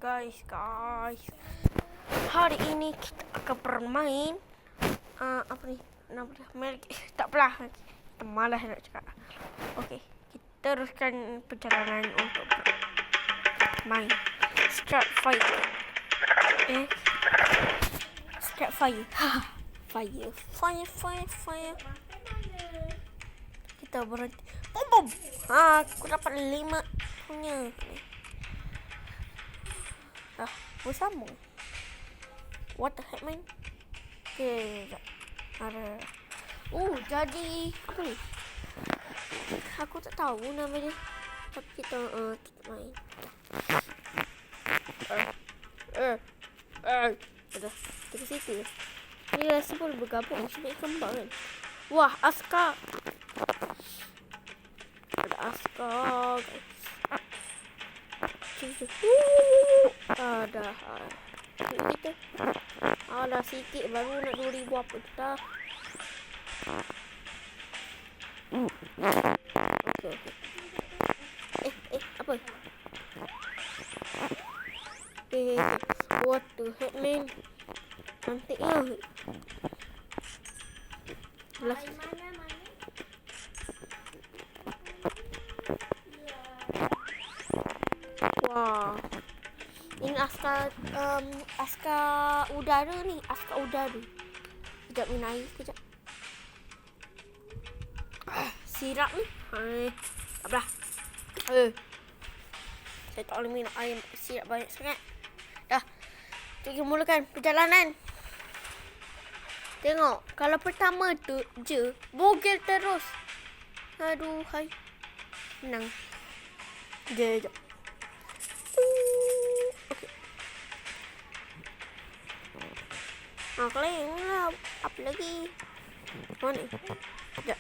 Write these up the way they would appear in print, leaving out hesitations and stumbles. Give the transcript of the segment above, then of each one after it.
Guys. Hari ini kita akan bermain apa ni? Nama dia? Tak apalah. Kita malas nak cakap. Okey, kita teruskan perjalanan untuk main. Start fire. Start fire. Fire. Kita berhenti. Bom. Aku dapat 5 punya. Bersambung. What the heck, man? Okay, ada. Jadi apa ni? Aku tak tahu nama dia. Tapi kita main. Ada ke situ. Ni rasa boleh bergabung sebagai kembang kan. Wah, askar. Ada askar, guys. Ada kita. Dah sikit baru nak 2,000 apa dah. Okey. Apa? What the heck, man? Cantiknya. Wah. Ini askar udara ni. Askar udara. Sekejap minum air. Sekejap. Sirap ni. Tak apalah. Saya tak boleh minum air sirap banyak sangat. Dah. Kita mulakan perjalanan. Tengok. Kalau pertama tu je. Bogel terus. Aduh. Hai. Menang. Sekejap. Kalau yang ni lah. Apa lagi? Mana? Sekejap.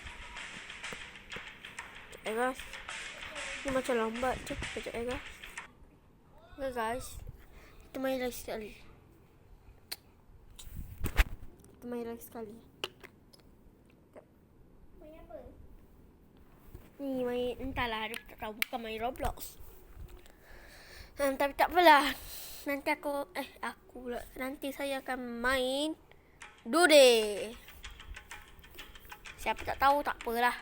Guys. Ni macam lambat je. Sekejap guys. Okay guys. Kita main lagi sekali. Main apa? Ni main. Entahlah. Dia tak tahu. Bukan main Roblox. Tapi tak apalah. Nanti nanti saya akan main Dude. Siapa tak tahu tak apalah.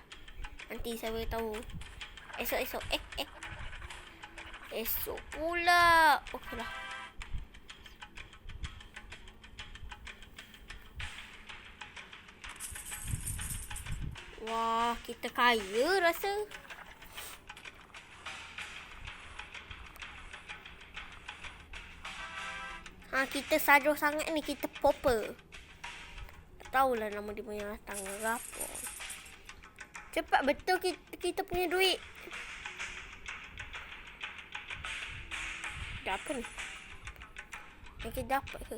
Nanti saya beritahu. Esok. Esok pula. Okeylah. Wah, kita kaya rasa. Kita sadur sangat ni. Kita popper. Tak tahulah nama dia punya tangga apa. Cepat betul kita punya duit. Dah apa ni? Yang kita dapat ke?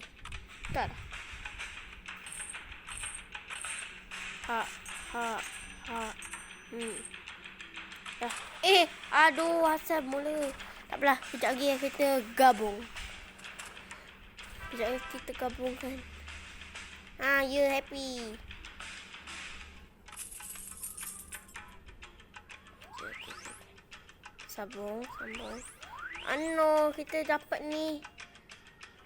Tak lah. Dah. Aduh, asal mula. Tak apalah. Sekejap lagi kita gabung. Sekejap kita gabungkan. Happy. Sambung. Kita dapat ni.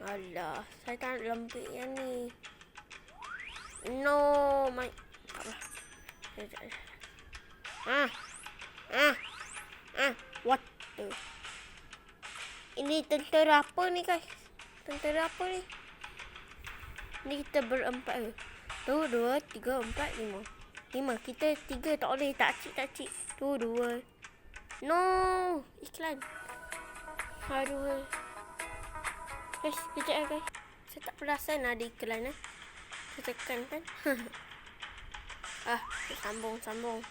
Alah, saya tak nak lembik yang ni. What the? Ini tentera apa ni, guys? Tentera apa ni? Ni kita berempat ke? 1, 2, 3, 4, 5. 5. Kita 3 tak boleh. Tak cik. 2. No. Iklan. Aduh. Guys, kejap guys. Saya tak perasan ada iklan Saya tekan kan. Sambung.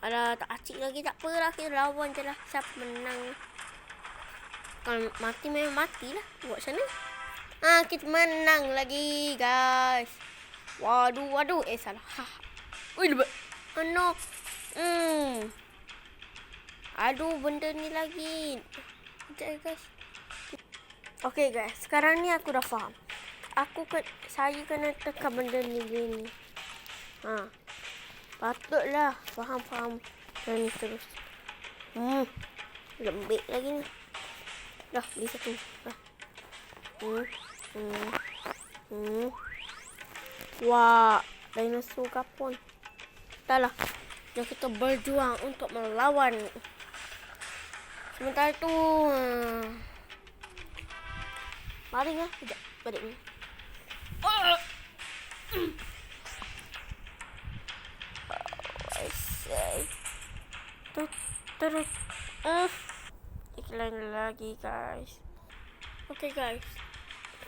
Alah, tak acik lagi. Tak apalah. Kita lawan je lah. Siapa menang. Kalau mati memang matilah. Buat sana. Kita menang lagi, guys. Waduh. Salah. Lebat. No. Aduh, benda ni lagi. Sekejap, guys. Okay, guys. Sekarang ni aku dah faham. Saya kena tekan benda ni. Patutlah. Faham. Dan terus. Lembik lagi ni. Dah, beli satu. Dah. Wah, dinosaur kapun. Dah lah. Jom kita berjuang untuk melawan. Sementara tu, mari lah. Sekejap, balik ni. Terus. Iklan lagi, guys. Okay, guys.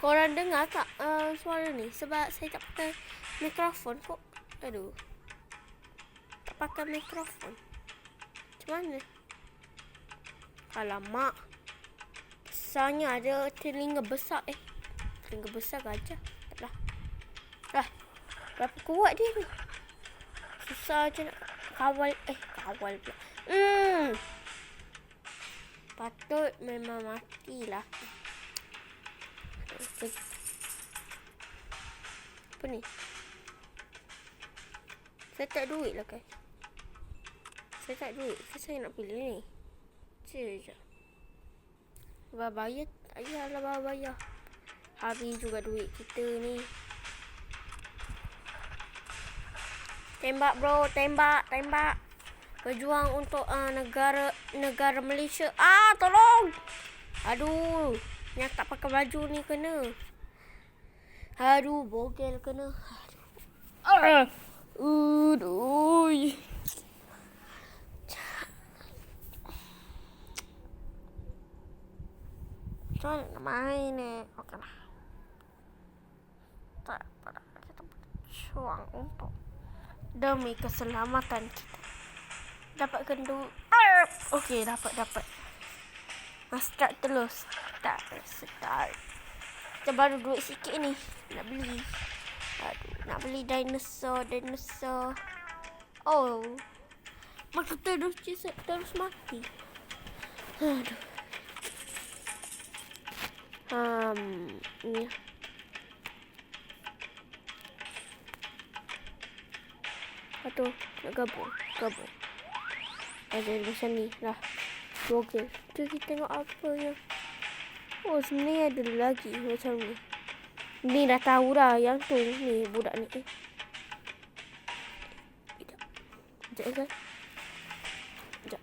Korang dengar tak suara ni? Sebab saya tak pakai mikrofon kok. Aduh. Tak pakai mikrofon. Macam mana? Alamak. Besarnya ada telinga besar. Telinga besar gajah. Taklah. Dah. Berapa kuat dia ni? Susah je nak kawal. Kawal pula. Patut memang matilah. Apa ni? Saya tak duit lah, guys. Saya tak duit. Saya nak pilih ni. Sekejap. Bayar. Tak payahlah bayar. Habis juga duit kita ni. Tembak, bro. Tembak. Berjuang untuk negara Malaysia. Tolong. Aduh. Yang tak pakai baju ni kena. Aduh, bogel kena. Aduh. Macam mana nak main ni? Okey lah. Tak apa. Kita berjuang untuk demi keselamatan kita. Dapatkan dulu. Okey, dapat. Start terus. Start. Kita baru duit sikit ni. Nak beli. Aduh, nak beli dinosaur. Oh. Maka terus mati. Aduh. Ni. Aduh, nak gabung. Ada macam ni lah. Okey. Tu kita tengok apa yang. Oh, sebenarnya ada lagi macam ni. Ni dah tahu dah yang tu ni budak ni. Sekejap kan. Sekejap.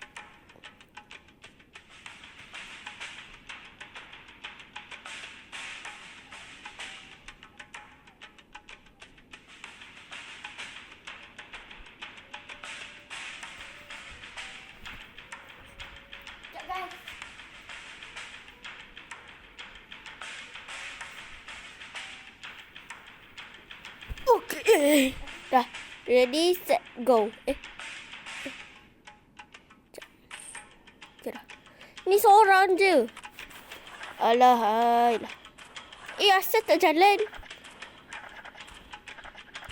Okay. Dah. Ready, set, go. Okay dah. Ni seorang je. Alah. Asal tak jalan?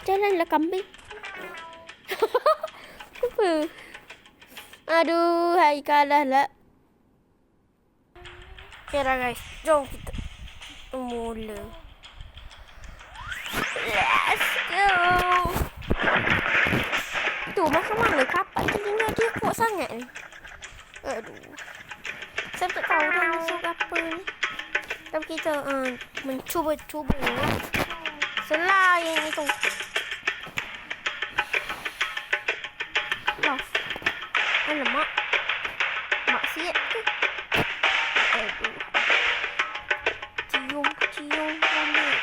Jalanlah kambing. Apa? Aduh, hai kalah lah. Okay dah, guys. Jom kita mula. Let's go. Tu macam mana kapak telinga dia kuat sangat ni. Aduh. Saya tak tahu dah masuk apa ni. Tapi kita mencuba. Selain itu. Loh. Alamak. Maksiat tu. Aduh. Cium rambut.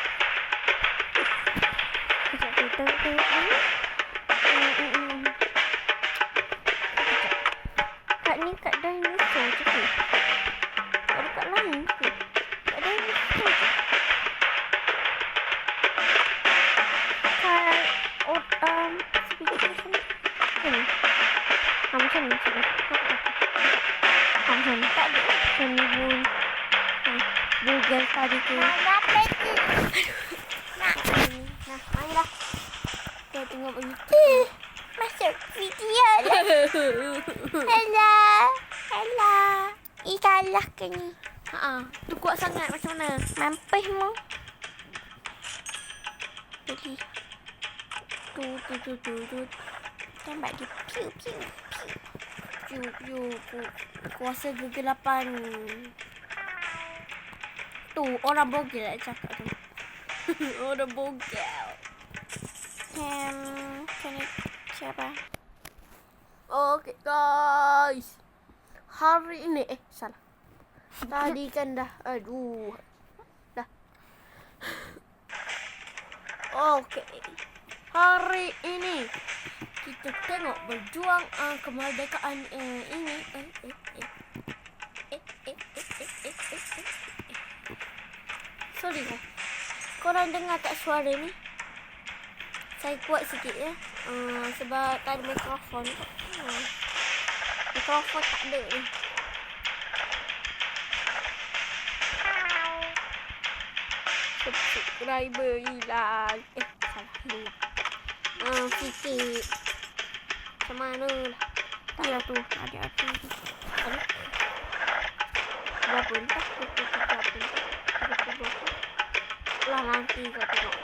Kat dinosaur je tu. Ada kat lain tu. Kat dinosaur je. Sedikit macam ni. Macam ni. Macam ni. Tak ada. Macam ni pun. Google tadi tu. Mainlah. Kita tengok begitu. Masuk video lah. Hello. Kalah ke ni? Tu kuat sangat macam mana? Mampus mu. Jadi. Tu. Tembak dia. Piu. Kuasa kegelapan. tu orang bogel nak cakap tu. Orang bogel. Kena siapa? Okay guys. Hari ini salah. Tadi kan dah. Aduh. Dah. Okay. Hari ini kita tengok berjuang kemerdekaan ini. Sorry lah. Korang dengar tak suara ni? Saya kuat sikit ya. Sebab tak ada mikrofon. Mikrofon tak ada ni. Subscriber hilang. Salah hilang. Sikit. Macam mana lah. Ya tu, ada tu. Berapa entah? Lah nanti kau tengok.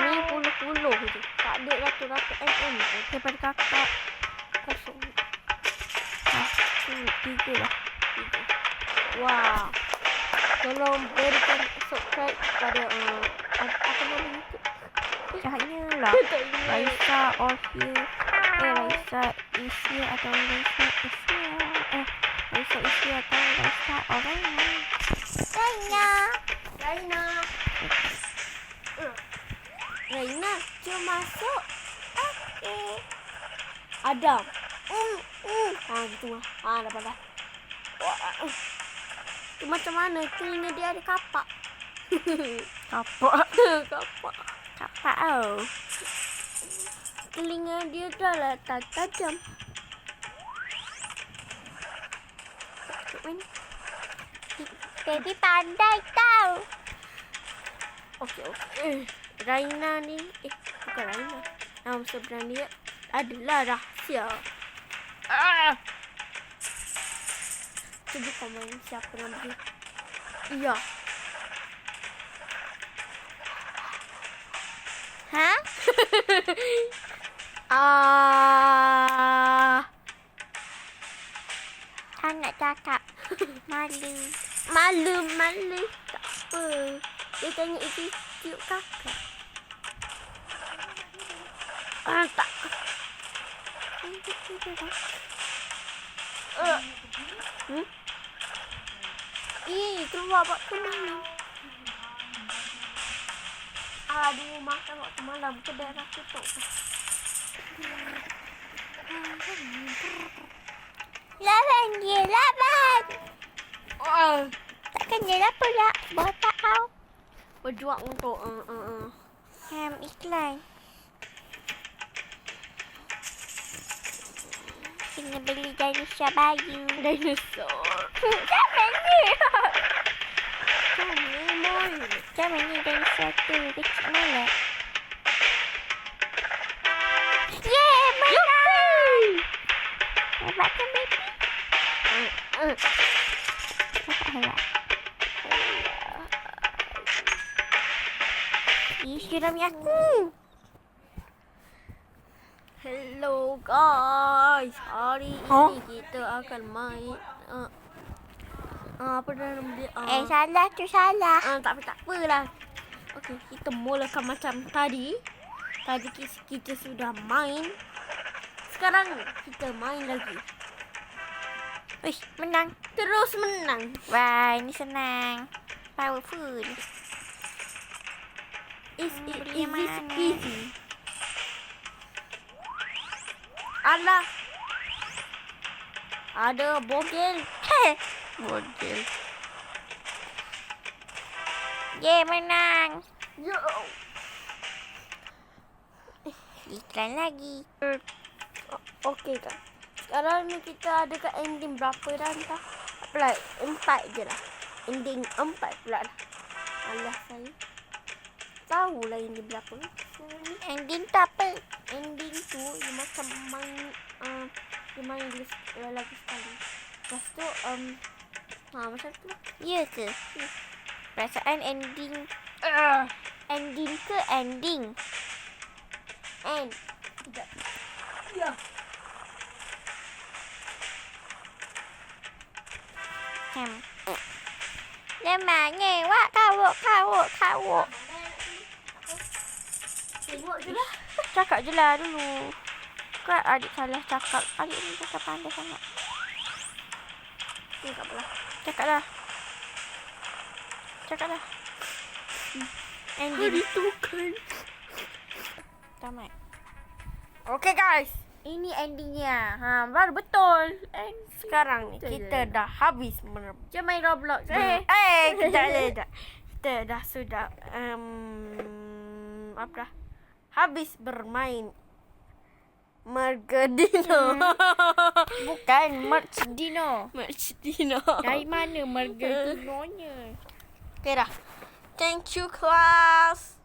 Ni puluh-puluh je. Tak ada ratus-ratus mm. Daripada kakak. Kosong. Tiga lah. Wow. Tolong berikan subscribe pada apa nama YouTube? Cahaya lah. Raisa Orfil. Raisa Isia atau Raisa Isia. Raisa Isia atau Raisa Orangnya. Raina, jom masuk. Okay. Adam. Gitu lah. Dapat dah. Tu macam mana? Telinga dia ada kapak. Kapak. Kapak. Kapak tau. Telinga dia dah lah tajam. Baby pandai tau. Okey. Raina ni. Bukan Raina. Nama sebenarnya dia adalah rahsia. Cuba komen siapa nama dia. Iya. Ha? Tak nak cakap. Malu. Tak apa. Dia tanya itu tiup kakak. Tak. Keluar waktu malam. Aduh, makan waktu malam. Kedai dah tutup. Laban dia, laban. Takkan dia lah pula. Botak kau. Berjuang untuk Iklan. Kena beli dinosaur bayu. dinosaur. Macam Mol. mana dinosaur tu? Kecil molek. Yeay, menang! Hebat kan, baby? Hebat. Siram aku. Hello guys. Hari ini kita akan main apa nama dia? Salah tu salah. Tak apalah. Okey, kita mulakan macam tadi. Tadi kita sudah main. Sekarang kita main lagi. Wih, menang. Terus menang. Wah, ini senang. Powerful. Is Beli this mana? easy? Alah. Ada bogel. Bogel. Yeay, menang. Yo. Iklan lagi. Okey kan. Sekarang ni kita ada kat ending berapa dah entah. Apalah, 4 je lah. Ending 4 pula lah. Alah saya. Tahulah ending berapa. Ending tu apa? Ending tu dia macam main dia main lagi sekali. Lepas tu macam tu. Ya ke? Perasaan ending. Ending ke ending? Tidak. Ya. Lemahnya. Wak, kawuk. Tengok je lah. Cakap je lah dulu. Kan adik salah cakap. Adik ni cakap pandai sangat. Tengok lah. Cakap lah. Ending. Itu kan. Tamat. Okay guys. Ini endingnya. Baru betul. Sekarang ni kita dah habis Jom main Roblox. kejap. Kita dah sudah apa dah? Habis bermain Mergedino. Bukan Merch Dino. Mergedino. Dari mana Mergedino-nya? Okay dah. Thank you class.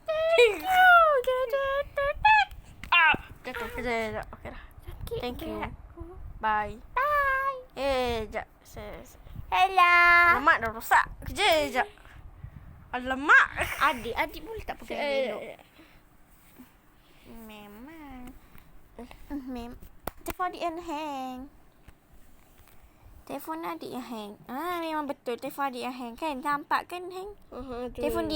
Thank you. Jatuh. Kejap. Okay dah. Sakit Thank you. beratku. Bye. Bye. Sekejap. Hello. Alamak dah rosak. Kejap. Alamak. Adik boleh tak pegang elok? Memang. Telefon adik yang hang. Telefon adik yang hang. Memang betul telefon adik yang hang kan? Nampak kan hang? Telefon